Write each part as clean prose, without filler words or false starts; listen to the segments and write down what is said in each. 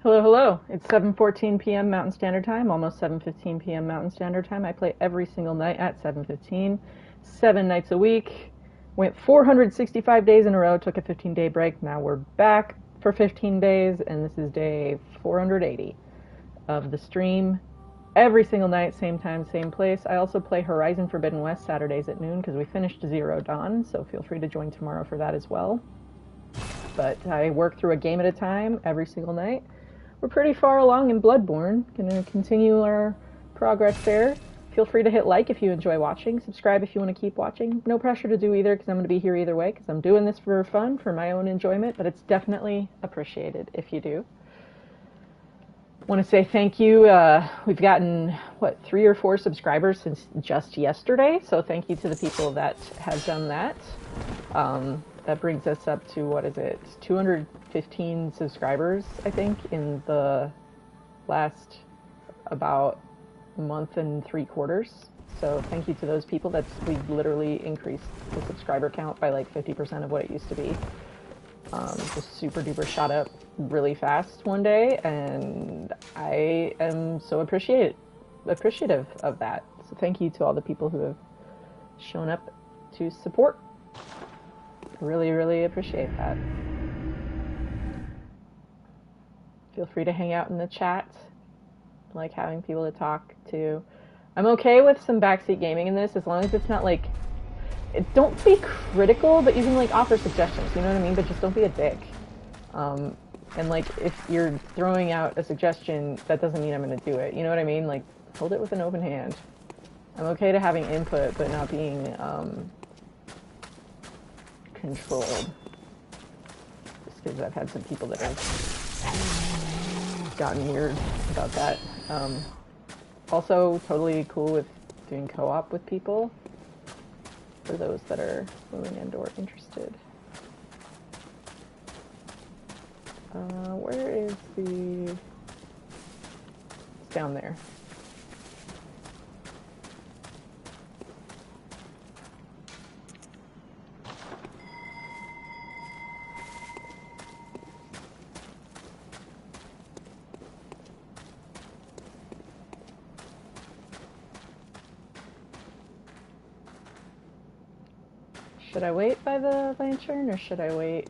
Hello, hello. It's 7:14 p.m. Mountain Standard Time, almost 7:15 p.m. Mountain Standard Time. I play every single night at 7:15, 7 nights a week. Went 465 days in a row, took a 15-day break. Now we're back for 15 days, and this is day 480 of the stream. Every single night, same time, same place. I also play Horizon Forbidden West Saturdays at noon because we finished Zero Dawn, so feel free to join tomorrow for that as well. But I work through a game at a time every single night. We're pretty far along in Bloodborne. Gonna continue our progress there. Feel free to hit like if you enjoy watching. Subscribe if you want to keep watching. No pressure to do either because I'm going to be here either way because I'm doing this for fun, for my own enjoyment, but it's definitely appreciated if you do. Want to say thank you. We've gotten, 3 or 4 subscribers since just yesterday, so thank you to the people that have done that. That brings us up to, 215 subscribers, I think, in the last about month and 3 quarters. So thank you to those people. We've literally increased the subscriber count by like 50% of what it used to be. Just super duper shot up really fast one day, and I am so appreciative of that. So thank you to all the people who have shown up to support. Really, really appreciate that. Feel free to hang out in the chat. I like having people to talk to. I'm okay with some backseat gaming in this as long as it's not like... Don't be critical, but you can like offer suggestions, you know what I mean? But just don't be a dick. And like if you're throwing out a suggestion, that doesn't mean I'm going to do it. You know what I mean? Like hold it with an open hand. I'm okay to having input, but not being controlled. Just because I've had some people that have gotten weird about that. Also, totally cool with doing co-op with people. For those that are willing and or interested. Where is the... It's down there. Should I wait by the lantern, or should I wait?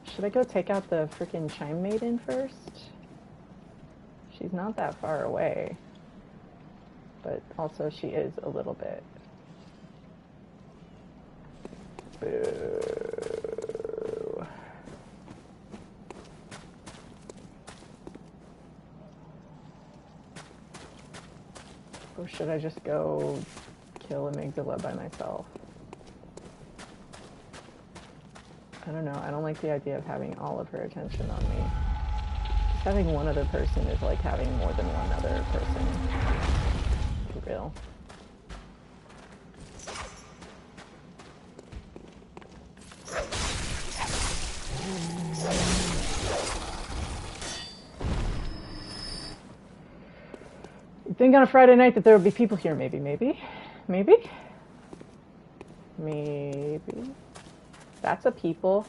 Should I go take out the frickin' chime maiden first? She's not that far away. But also she is a little bit. Boo. Or should I just go kill Amygdala by myself? I don't know. I don't like the idea of having all of her attention on me. Just having one other person is like having more than one other person. For real. You'd think on a Friday night that there would be people here. Maybe. That's a people.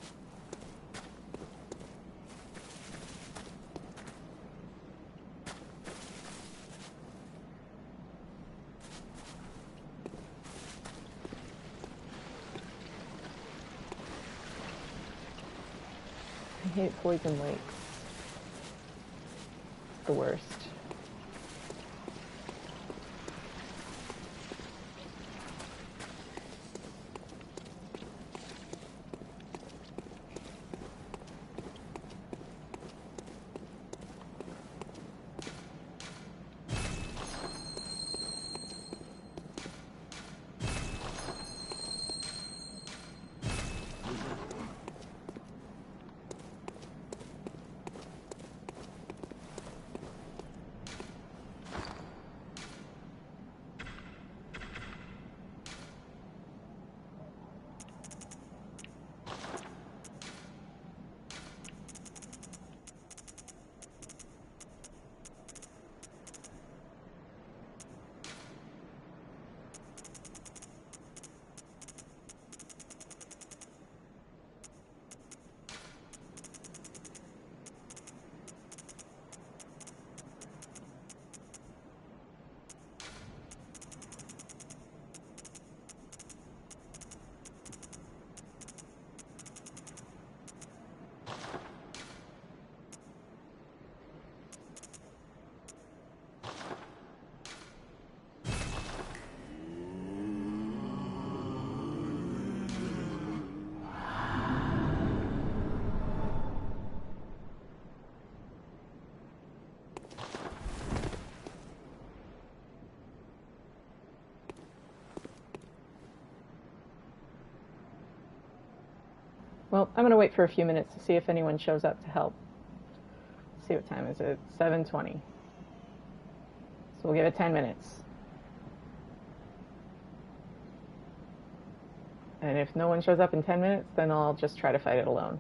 I hate poison lakes. It's the worst. Well, I'm going to wait for a few minutes to see if anyone shows up to help. Let's see what time is it? 7:20. So we'll give it 10 minutes. And if no one shows up in 10 minutes, then I'll just try to fight it alone.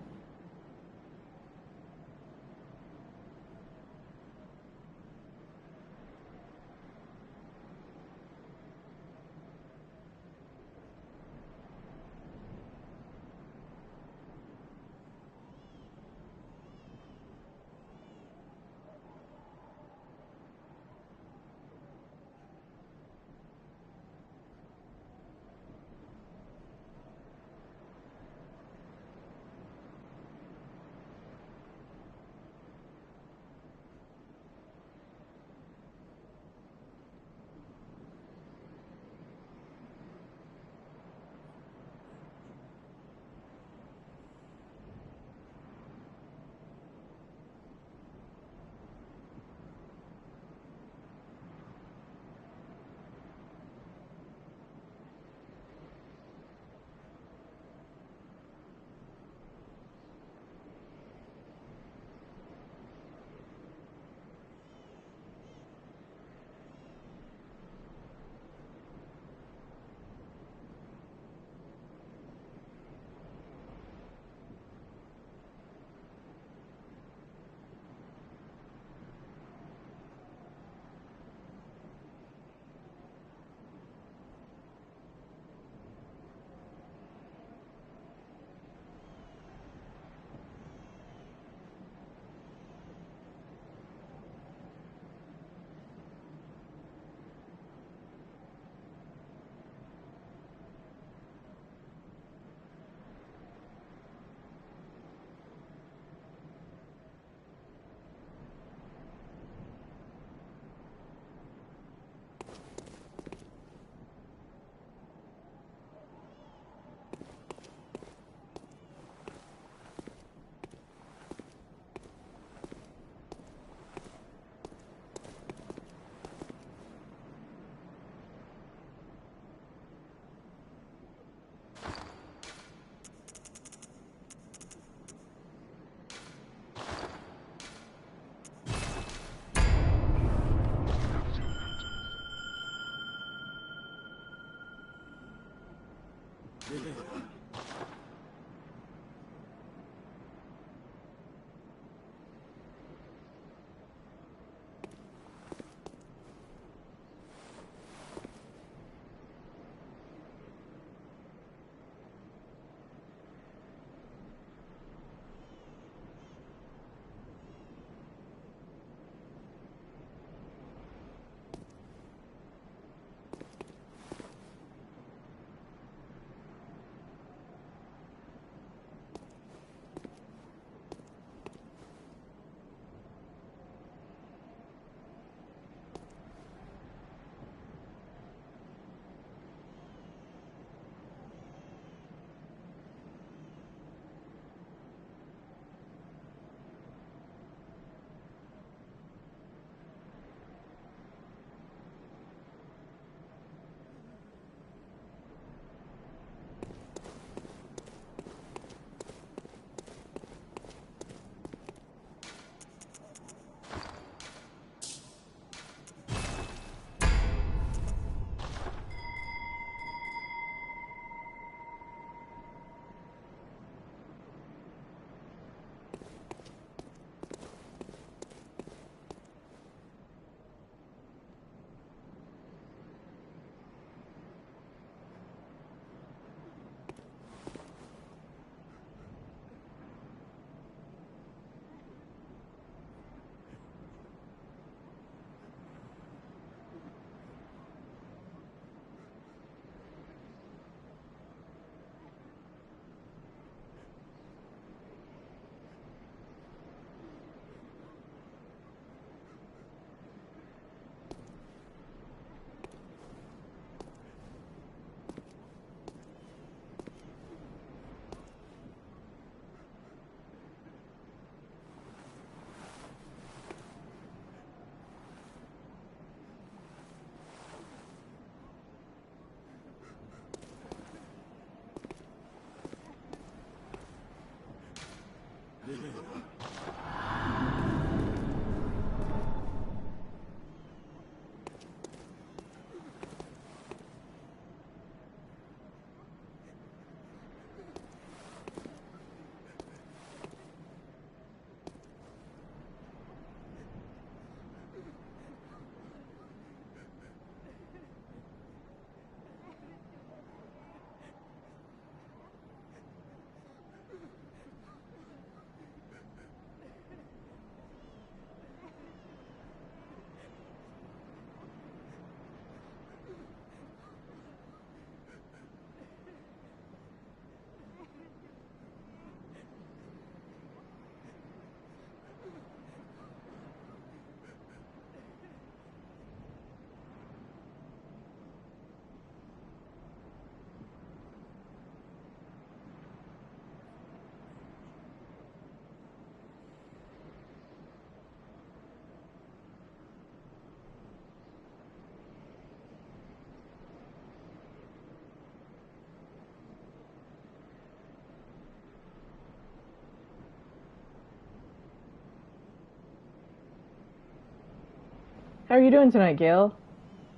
How are you doing tonight, Gail?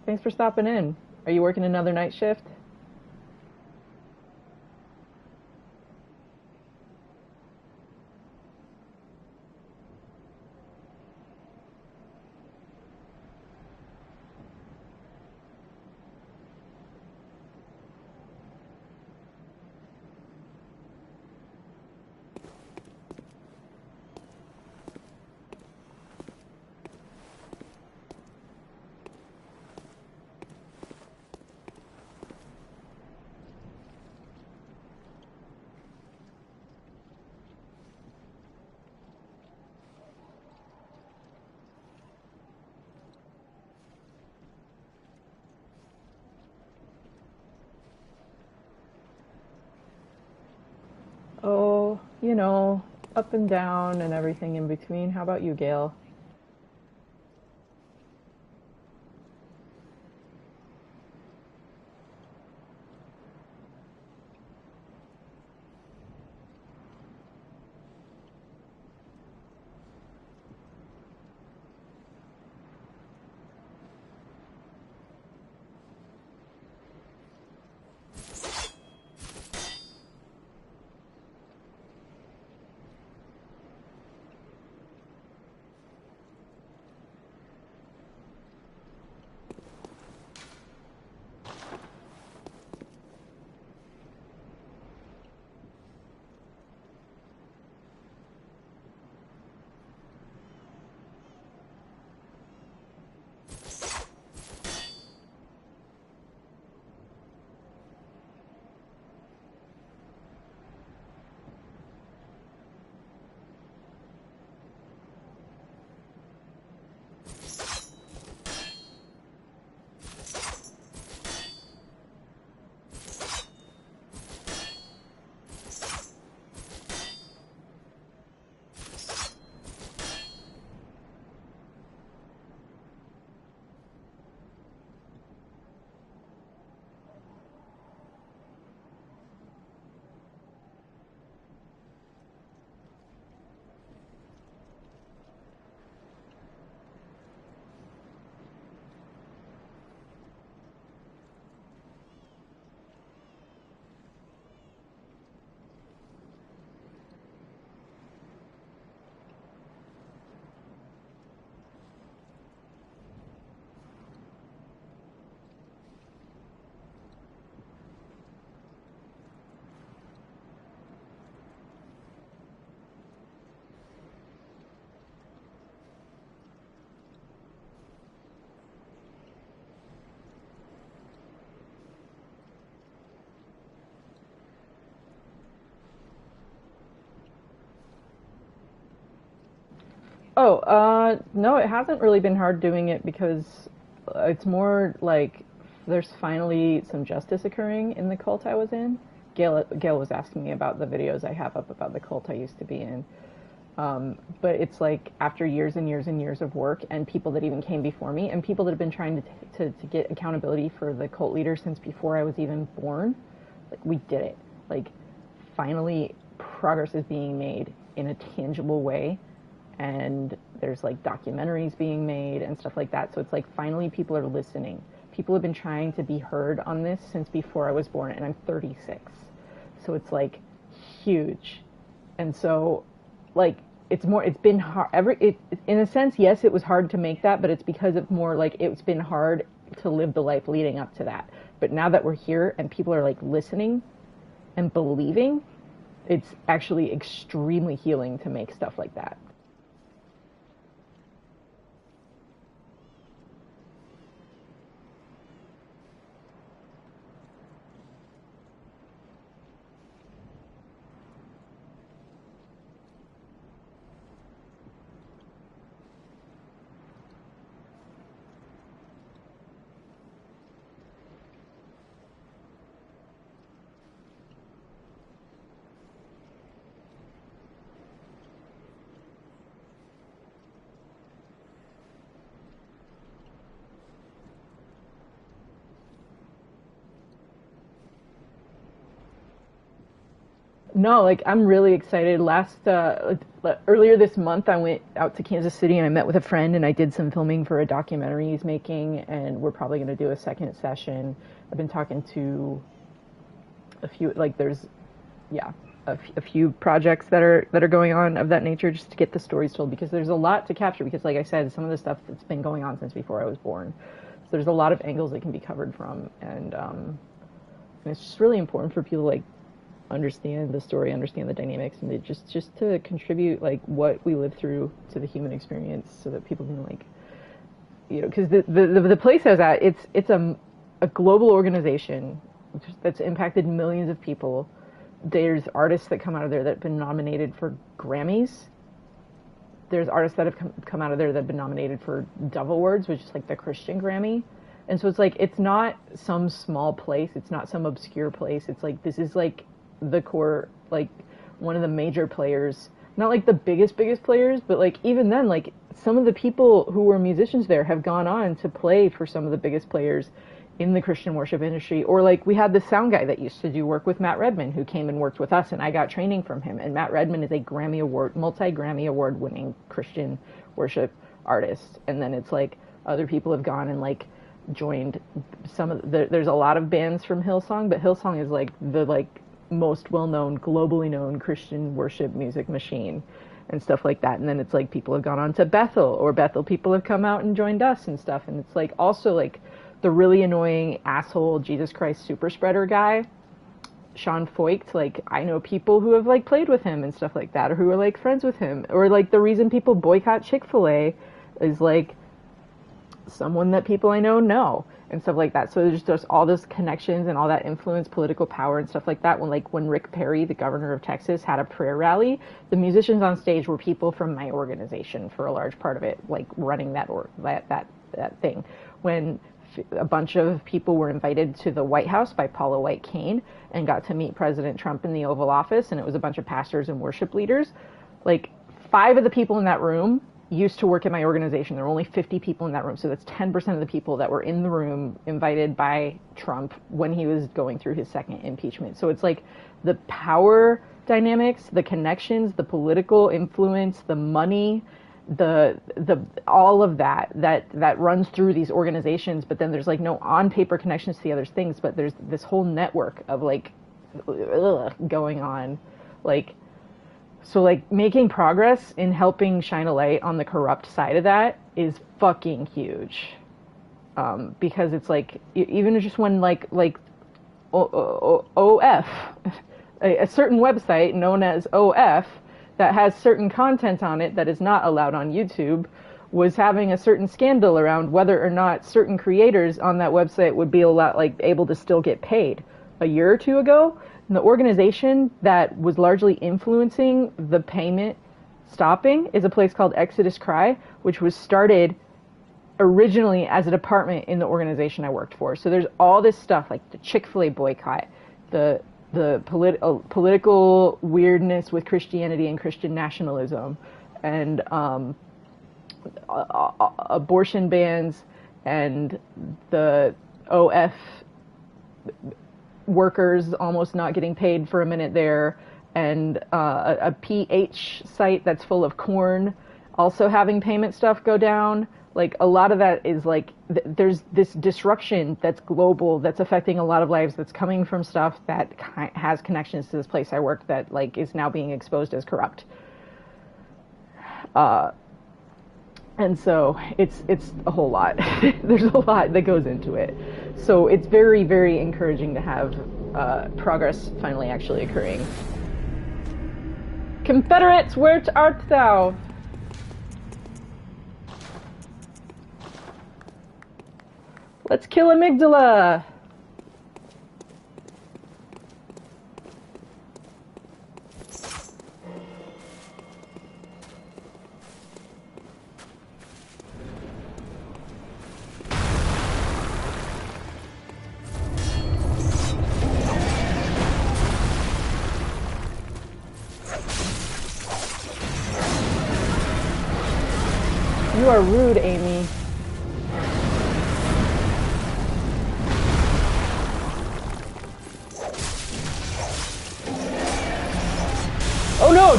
Thanks for stopping in. Are you working another night shift? Oh, up and down and everything in between. How about you, Gail? Oh, no, it hasn't really been hard doing it because it's more like there's finally some justice occurring in the cult I was in. Gail was asking me about the videos I have up about the cult I used to be in. But it's like after years and years and years of work and people that even came before me and people that have been trying to get accountability for the cult leader since before I was even born, like we did it. Like finally progress is being made in a tangible way, and there's like documentaries being made and stuff like that. So it's like finally people are listening. People have been trying to be heard on this since before I was born, and I'm 36. So it's like huge. And so like it's been hard in a sense. Yes, it was hard to make that, but it's because of more like it's been hard to live the life leading up to that. But now that we're here and people are like listening and believing, it's actually extremely healing to make stuff like that. No, like I'm really excited. Earlier this month, I went out to Kansas City and I met with a friend and I did some filming for a documentary he's making, and we're probably going to do a second session. I've been talking to a few, like there's, yeah, a few projects that are going on of that nature, just to get the stories told, because there's a lot to capture. Because, like I said, some of the stuff that's been going on since before I was born, so there's a lot of angles that can be covered from, and it's just really important for people to, like, understand the story, understand the dynamics, and just to contribute like what we live through to the human experience, so that people can, like, you know, because the place I was at, it's a global organization that's impacted millions of people. There's artists that come out of there that have been nominated for Grammys. There's artists that have come out of there that have been nominated for Dove Awards, which is like the Christian Grammy. And so it's like, it's not some small place, it's not some obscure place. It's like, this is like the core, like one of the major players, not like the biggest players, but like even then, like some of the people who were musicians there have gone on to play for some of the biggest players in the Christian worship industry. Or like we had this sound guy that used to do work with Matt Redman, who came and worked with us, and I got training from him. And Matt Redman is a multi-Grammy award winning Christian worship artist. And then it's like other people have gone and like joined some of there's a lot of bands from Hillsong, but Hillsong is like the most well-known, globally known Christian worship music machine and stuff like that. And then it's like people have gone on to Bethel, or Bethel people have come out and joined us and stuff. And it's like also like the really annoying asshole Jesus Christ super spreader guy, Sean Foicht, like I know people who have like played with him and stuff like that, or who are like friends with him. Or like the reason people boycott Chick-fil-A is like someone that people I know and stuff like that. So there's all those connections and all that influence, political power and stuff like that. When Rick Perry, the governor of Texas, had a prayer rally, the musicians on stage were people from my organization for a large part of it, like running that thing. When a bunch of people were invited to the White House by Paula White Cain and got to meet President Trump in the Oval Office, and it was a bunch of pastors and worship leaders, like 5 of the people in that room used to work at my organization. There were only 50 people in that room, so that's 10% of the people that were in the room invited by Trump when he was going through his second impeachment. So it's like the power dynamics, the connections, the political influence, the money, the all of that runs through these organizations. But then there's like no on paper connections to the other things, but there's this whole network of like going on, like. So, like, making progress in helping shine a light on the corrupt side of that is fucking huge. Because it's like, even just when, like OF, a certain website known as OF that has certain content on it that is not allowed on YouTube, was having a certain scandal around whether or not certain creators on that website would be able to still get paid. A year or two ago, and the organization that was largely influencing the payment stopping is a place called Exodus Cry, which was started originally as a department in the organization I worked for. So there's all this stuff like the Chick-fil-A boycott, the political weirdness with Christianity and Christian nationalism, and abortion bans, and the OF workers almost not getting paid for a minute there, and a PH site that's full of corn also having payment stuff go down. Like, a lot of that is like, there's this disruption that's global, that's affecting a lot of lives, that's coming from stuff that has connections to this place I work, that like is now being exposed as corrupt. And so it's a whole lot. There's a lot that goes into it. So it's very, very encouraging to have progress finally actually occurring. Confederates, where art thou? Let's kill amygdala! You are rude, Amy.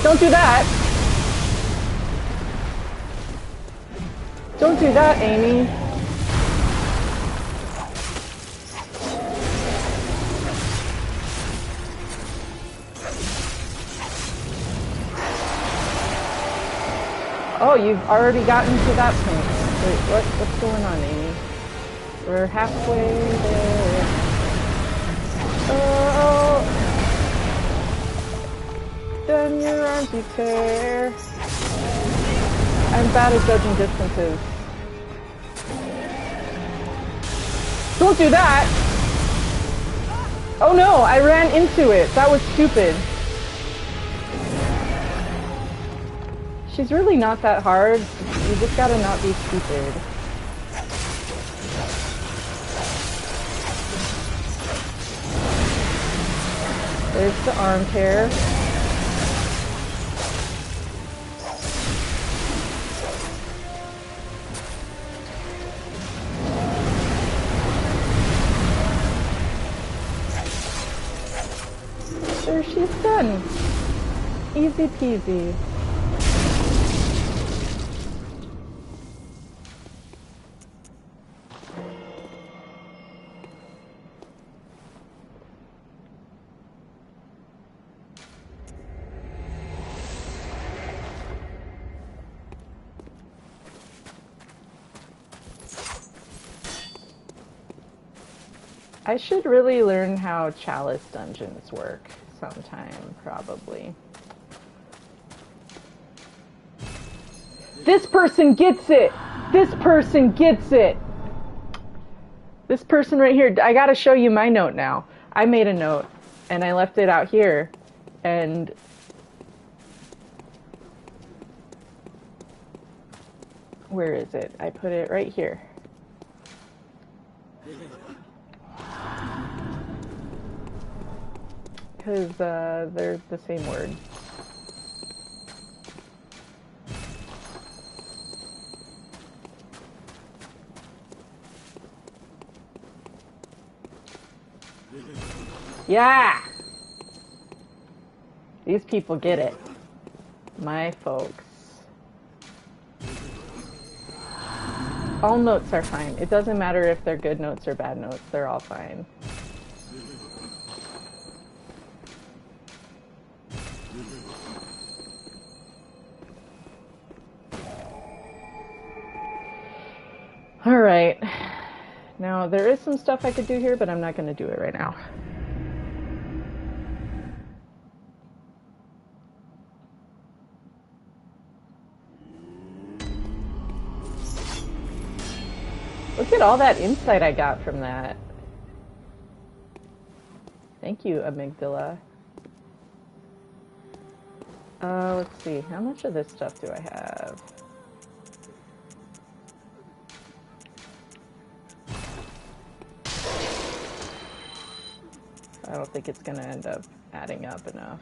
don't do that! Don't do that, Amy. Oh, you've already gotten to that point. Wait, what's going on, Amy? We're halfway there. Oh! Then your arms you tear. I'm bad at judging distances. Don't do that! Oh no, I ran into it. That was stupid. She's really not that hard. You just gotta not be stupid. There's the arm tear. There, she's done. Easy peasy. I should really learn how chalice dungeons work sometime, probably. This person gets it! This person gets it! This person right here, I gotta show you my note now. I made a note, and I left it out here, and... where is it? I put it right here. Because they're the same word. Yeah! These people get it. My folks. All notes are fine. It doesn't matter if they're good notes or bad notes. They're all fine. Alright, now there is some stuff I could do here, but I'm not going to do it right now. Look at all that insight I got from that. Thank you, amygdala. Let's see, how much of this stuff do I have? I don't think it's going to end up adding up enough.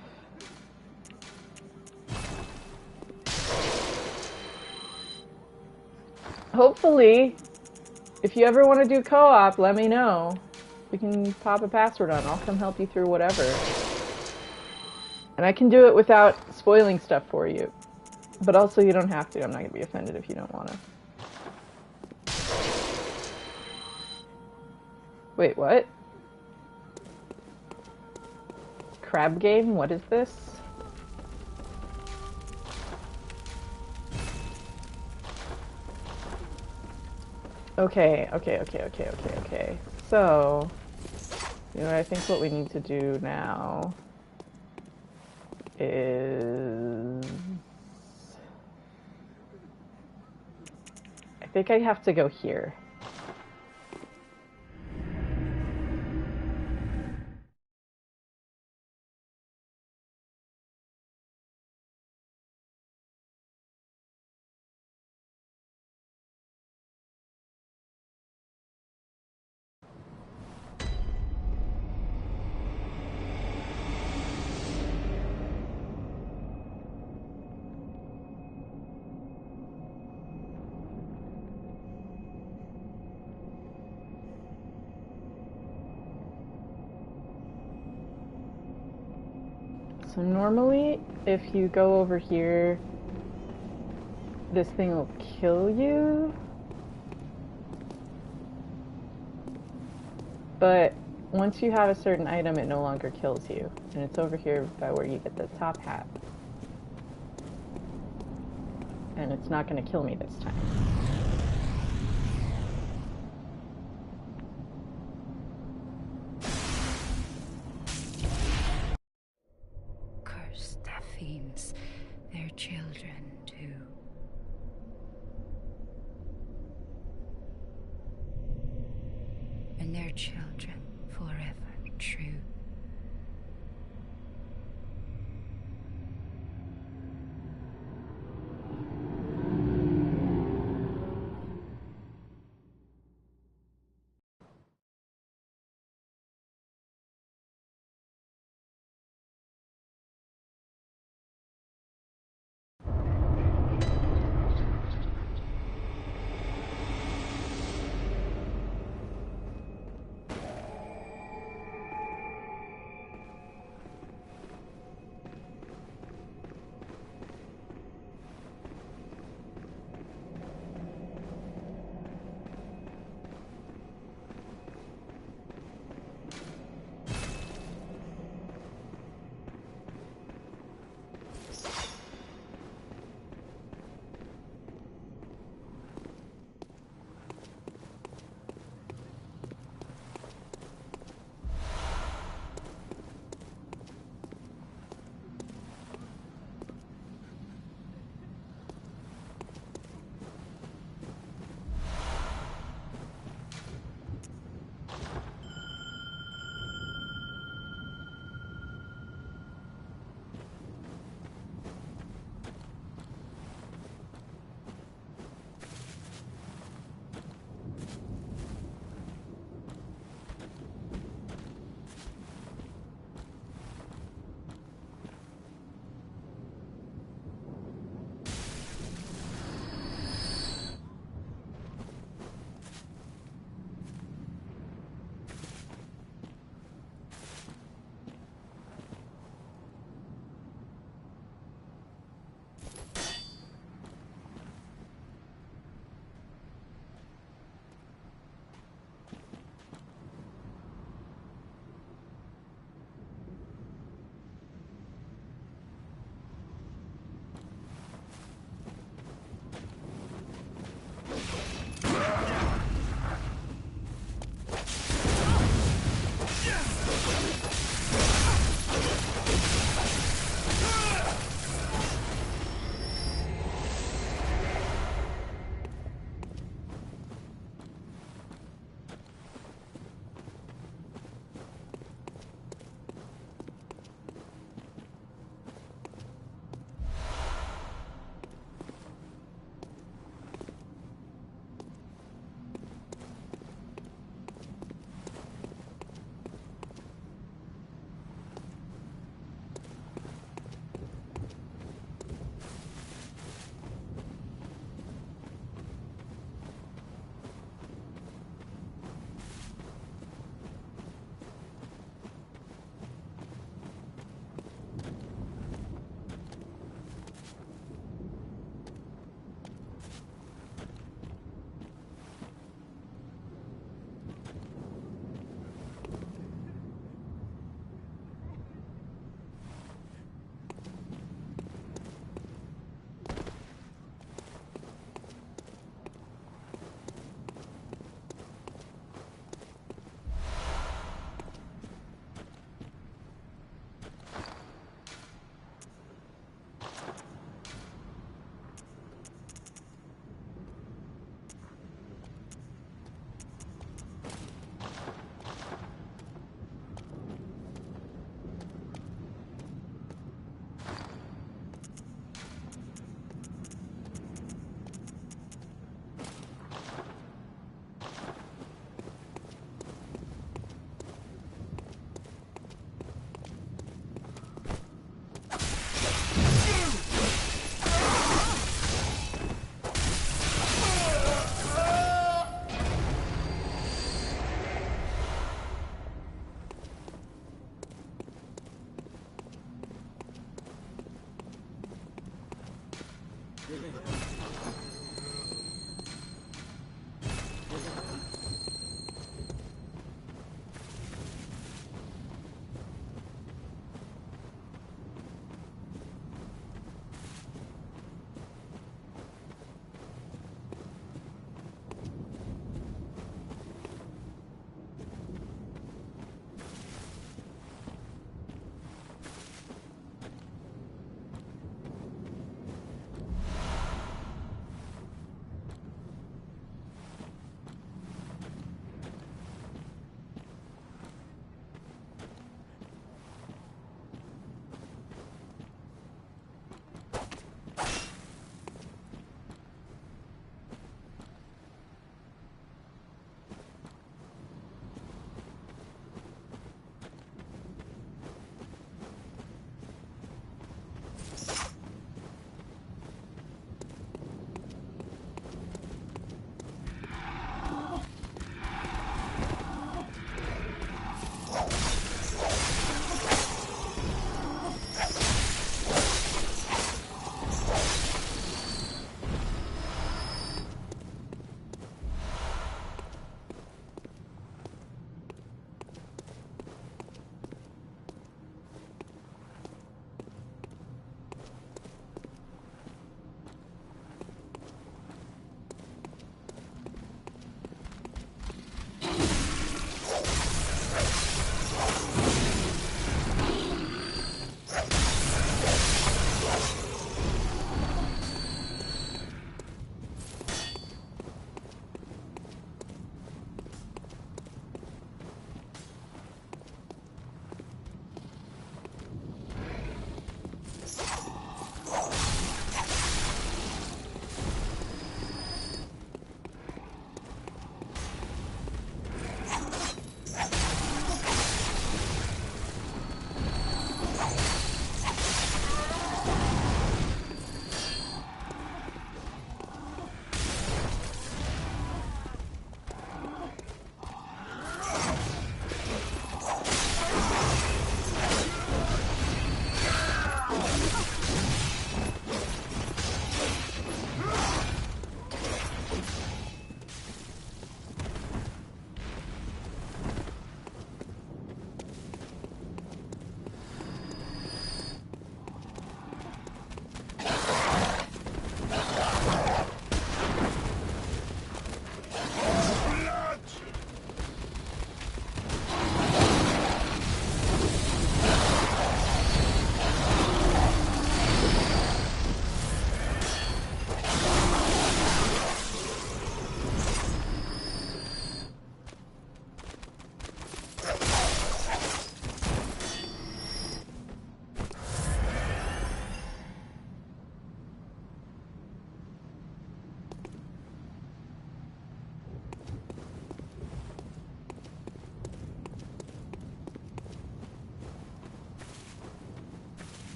Hopefully, if you ever want to do co-op, let me know. We can pop a password on. I'll come help you through whatever. And I can do it without spoiling stuff for you. But also, you don't have to. I'm not going to be offended if you don't want to. Wait, what? Crab game? What is this? Okay. So, you know, I think what we need to do now is... I think I have to go here. So normally, if you go over here, this thing will kill you. But once you have a certain item, it no longer kills you. And it's over here by where you get the top hat. And it's not going to kill me this time. Cursed Daphnes, their children too. And their children forever true.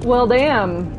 Well, damn.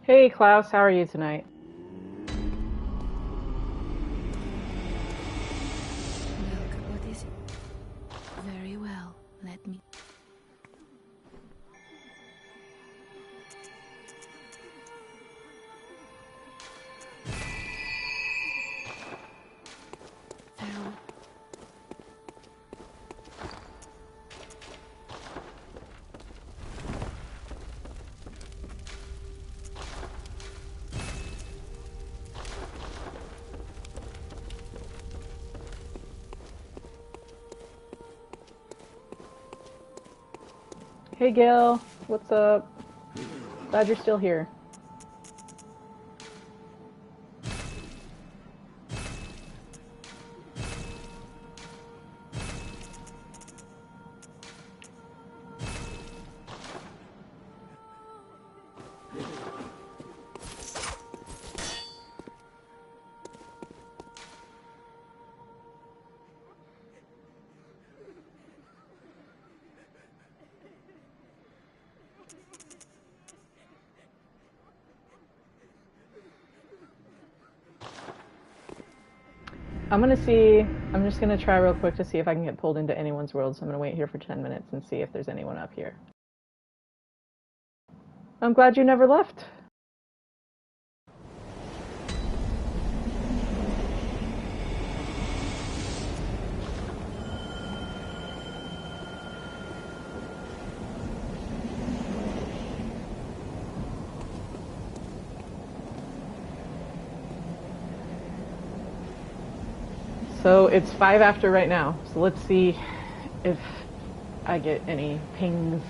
Hey Klaus, how are you tonight? Welcome. What is it? Very well. Let me. Farewell. Hey Gail, what's up? Glad you're still here. I'm just gonna try real quick to see if I can get pulled into anyone's world, so I'm gonna wait here for 10 minutes and see if there's anyone up here. I'm glad you never left. So it's 5 after right now, so let's see if I get any pings.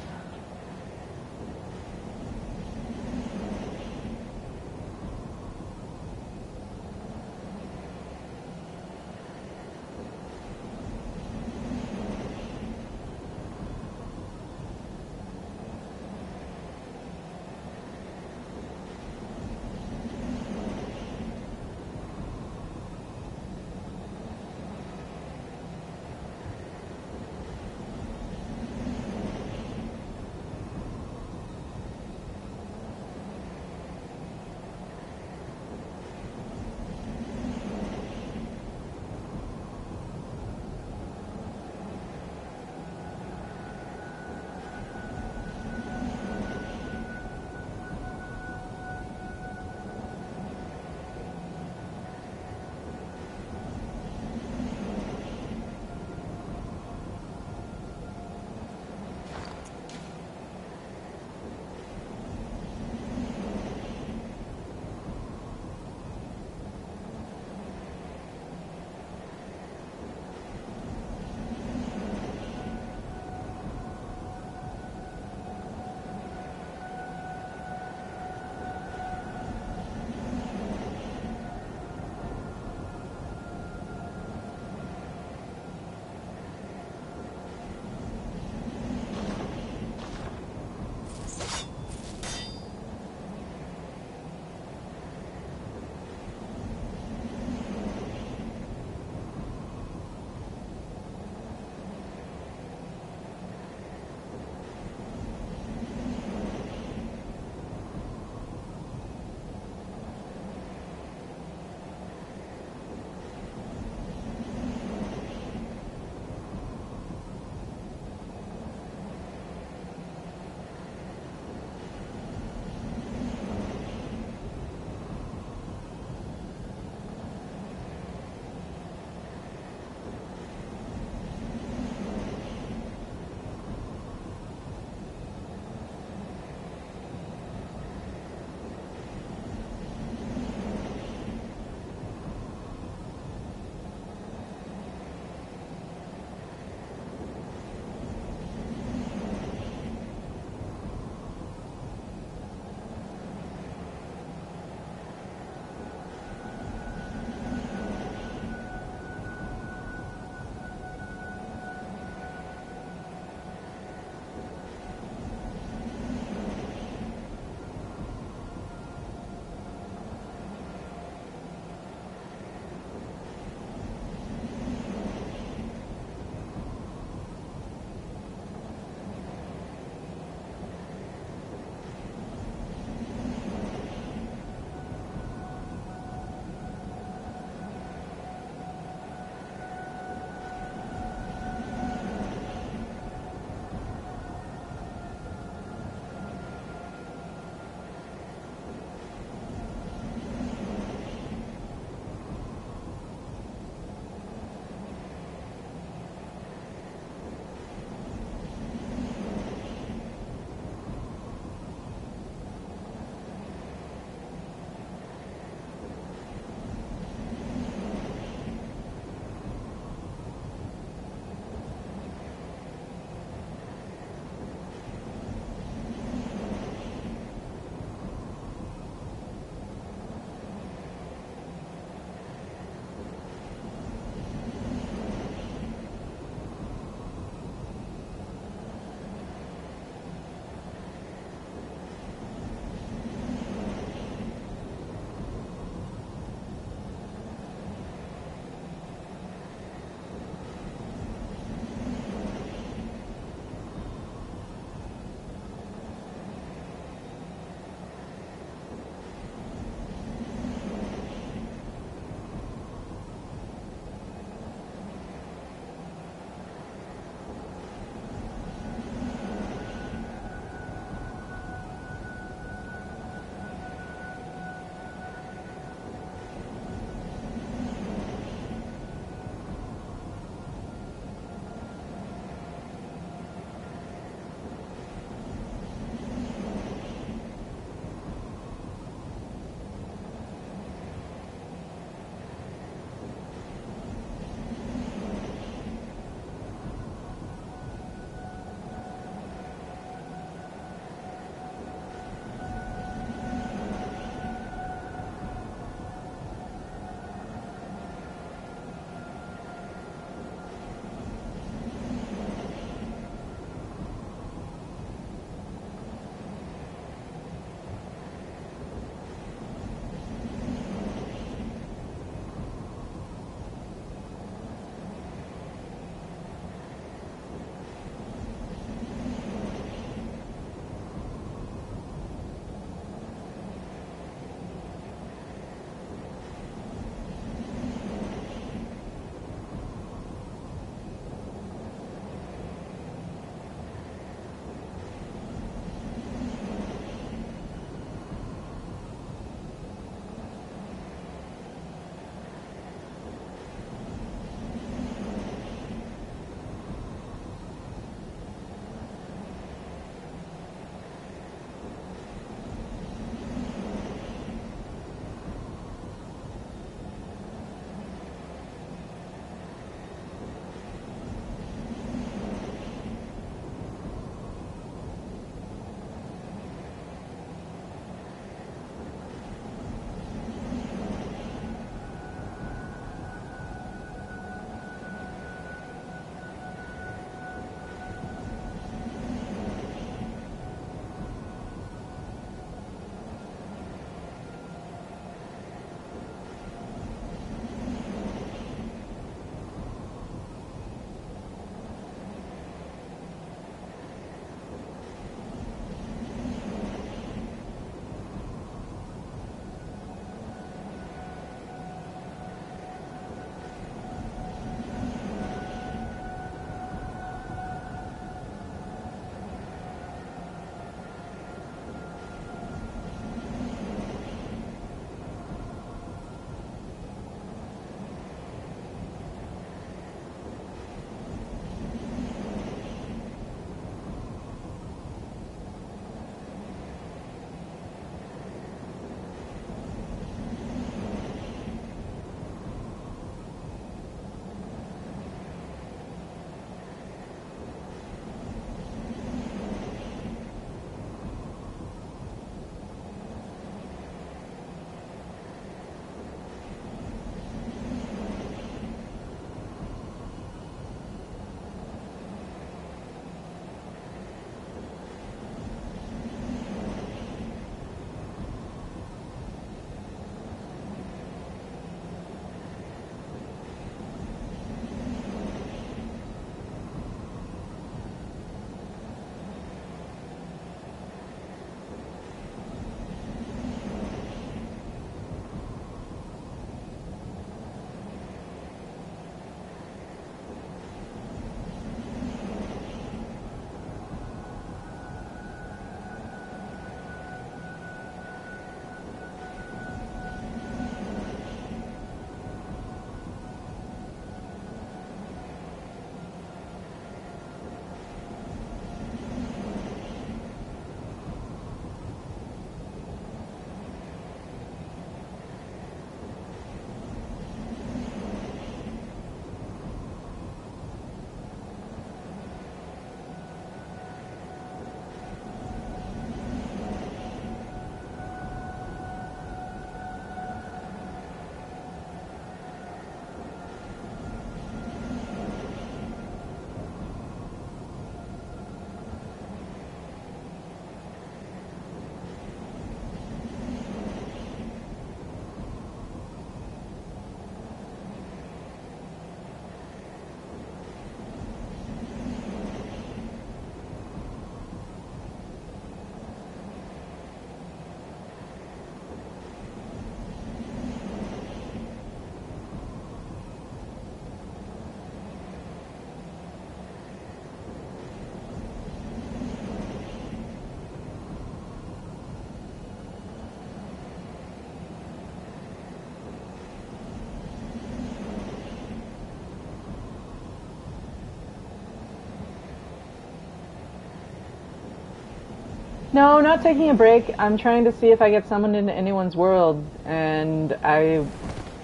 No, not taking a break. I'm trying to see if I get summoned into anyone's world, and I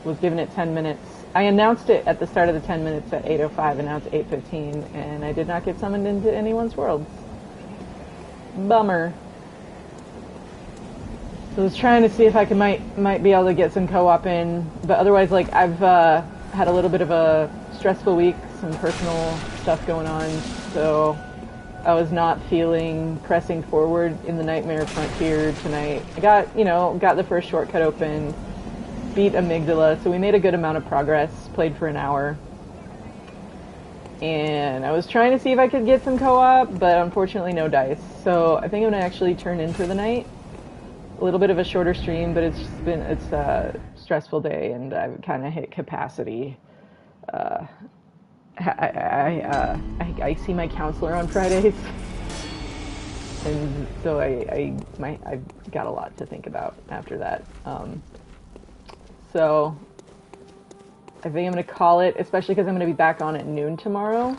was given it 10 minutes. I announced it at the start of the 10 minutes at 8:05, and now it's 8:15, and I did not get summoned into anyone's worlds. Bummer. So I was trying to see if I might be able to get some co-op in, but otherwise, like, I've had a little bit of a stressful week, some personal stuff going on, so I was not feeling pressing forward in the Nightmare Frontier tonight. I got the first shortcut open, beat Amygdala, so we made a good amount of progress, played for an hour. And I was trying to see if I could get some co-op, but unfortunately no dice. So I think I'm gonna actually turn in for the night. A little bit of a shorter stream, but it's a stressful day, and I've kind of hit capacity. I see my counselor on Fridays, and so I've got a lot to think about after that. So I think I'm going to call it, especially because I'm going to be back on at noon tomorrow.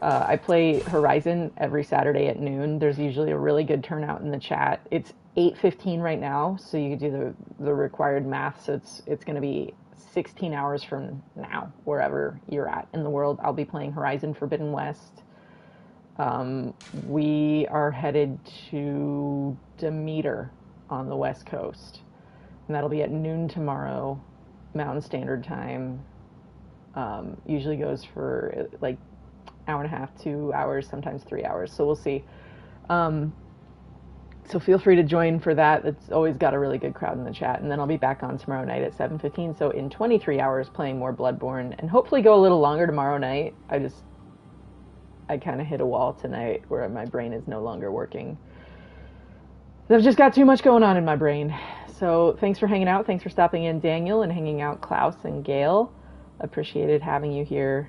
I play Horizon every Saturday at noon. There's usually a really good turnout in the chat. It's 8:15 right now, so you do the required math. So it's going to be 16 hours from now, wherever you're at in the world. I'll be playing Horizon Forbidden West. We are headed to Demeter on the West Coast, and that'll be at noon tomorrow, Mountain Standard Time. Usually goes for like hour and a half, 2 hours, sometimes 3 hours. So we'll see. So feel free to join for that. It's always got a really good crowd in the chat. And then I'll be back on tomorrow night at 7:15. So in 23 hours playing more Bloodborne, and hopefully go a little longer tomorrow night. I kind of hit a wall tonight where my brain is no longer working. I've just got too much going on in my brain. So thanks for hanging out. Thanks for stopping in, Daniel, and hanging out, Klaus and Gail. Appreciated having you here.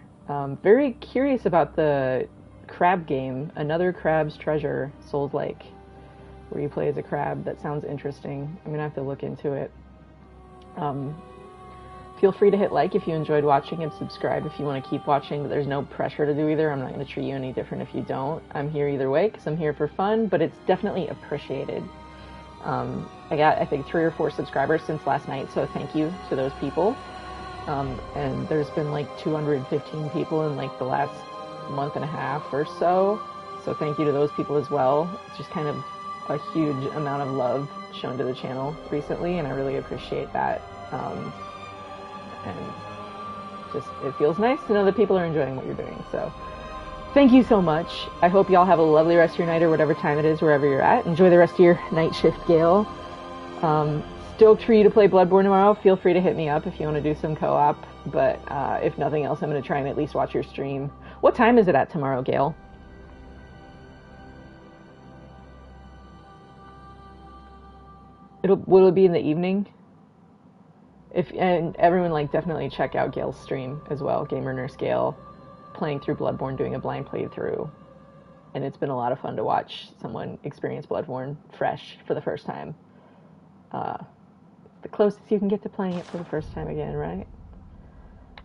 Very curious about the crab game, Another Crab's Treasure, Souls-like, where you play as a crab. That sounds interesting. I'm going to have to look into it. Feel free to hit like if you enjoyed watching, and subscribe if you want to keep watching, but there's no pressure to do either. I'm not going to treat you any different if you don't. I'm here either way because I'm here for fun, but it's definitely appreciated. I got, I think, 3 or 4 subscribers since last night, so thank you to those people. And there's been like 215 people in like the last month and a half or so. So thank you to those people as well. It's just kind of a huge amount of love shown to the channel recently, and I really appreciate that. And just, it feels nice to know that people are enjoying what you're doing. So thank you so much. I hope y'all have a lovely rest of your night, or whatever time it is, wherever you're at. Enjoy the rest of your night shift, Gail. Stoked for you to play Bloodborne tomorrow. Feel free to hit me up if you want to do some co-op, but if nothing else, I'm going to try and at least watch your stream. What time is it at tomorrow, Gail? Will it be in the evening? And everyone, like, definitely check out Gail's stream as well, Gamer Nurse Gail, playing through Bloodborne, doing a blind playthrough, and it's been a lot of fun to watch someone experience Bloodborne fresh for the first time. The closest you can get to playing it for the first time again, right?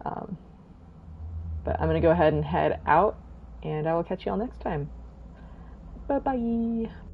But I'm going to go ahead and head out, and I will catch you all next time. Bye-bye.